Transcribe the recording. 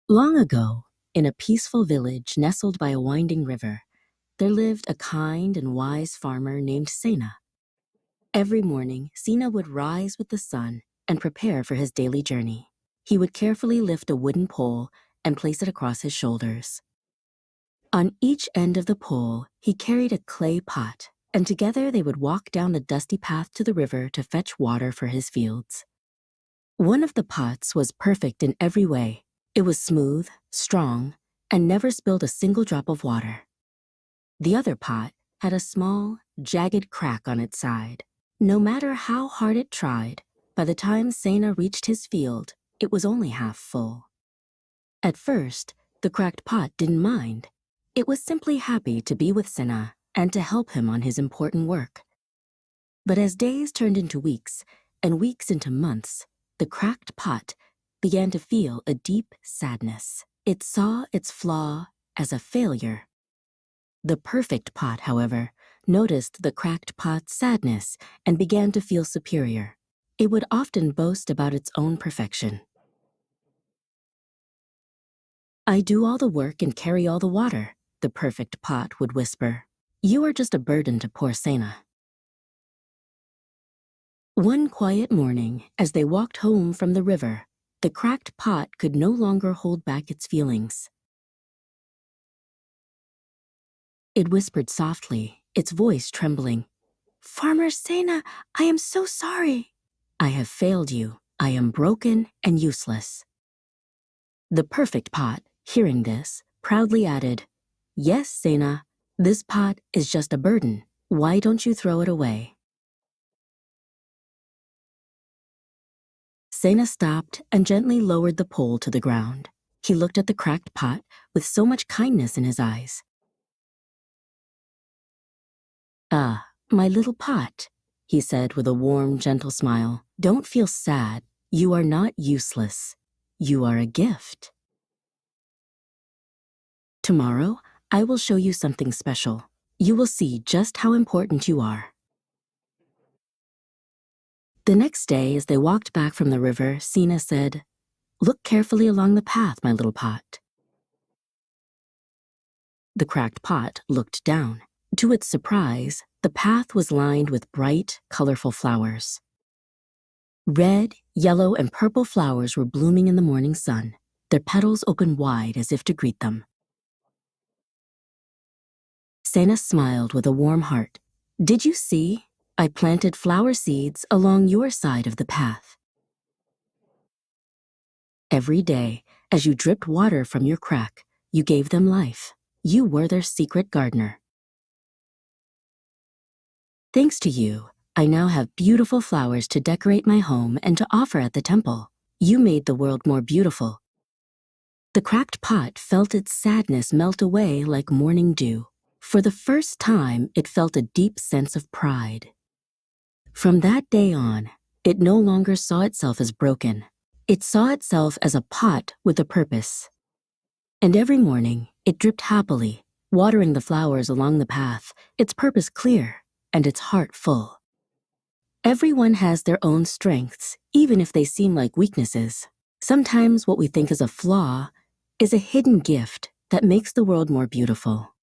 Long ago, in a peaceful village nestled by a winding river, there lived a kind and wise farmer named Sena. Every morning, Sena would rise with the sun and prepare for his daily journey. He would carefully lift a wooden pole and place it across his shoulders. On each end of the pole, he carried a clay pot, and together they would walk down the dusty path to the river to fetch water for his fields. One of the pots was perfect in every way. It was smooth, strong, and never spilled a single drop of water. The other pot had a small, jagged crack on its side. No matter how hard it tried, by the time Sena reached his field, it was only half full. At first, the cracked pot didn't mind. It was simply happy to be with Sena and to help him on his important work. But as days turned into weeks and weeks into months, the cracked pot began to feel a deep sadness. It saw its flaw as a failure. The perfect pot, however, noticed the cracked pot's sadness and began to feel superior. It would often boast about its own perfection. "I do all the work and carry all the water," the perfect pot would whisper. "You are just a burden to poor Sena." One quiet morning, as they walked home from the river, the cracked pot could no longer hold back its feelings. It whispered softly, its voice trembling. "Farmer Sena, I am so sorry. I have failed you. I am broken and useless." The perfect pot, hearing this, proudly added, "Yes, Sena, this pot is just a burden. Why don't you throw it away?" Sena stopped and gently lowered the pole to the ground. He looked at the cracked pot with so much kindness in his eyes. "Ah, my little pot," he said with a warm, gentle smile. "Don't feel sad. You are not useless. You are a gift. Tomorrow, I will show you something special. You will see just how important you are." The next day, as they walked back from the river, Sena said, "Look carefully along the path, my little pot." The cracked pot looked down. To its surprise, the path was lined with bright, colorful flowers. Red, yellow, and purple flowers were blooming in the morning sun, their petals open wide as if to greet them. Sena smiled with a warm heart. "Did you see? I planted flower seeds along your side of the path. Every day, as you dripped water from your crack, you gave them life. You were their secret gardener. Thanks to you, I now have beautiful flowers to decorate my home and to offer at the temple. You made the world more beautiful." The cracked pot felt its sadness melt away like morning dew. For the first time, it felt a deep sense of pride. From that day on, it no longer saw itself as broken. It saw itself as a pot with a purpose. And every morning, it dripped happily, watering the flowers along the path, its purpose clear and its heart full. Everyone has their own strengths, even if they seem like weaknesses. Sometimes what we think is a flaw is a hidden gift that makes the world more beautiful.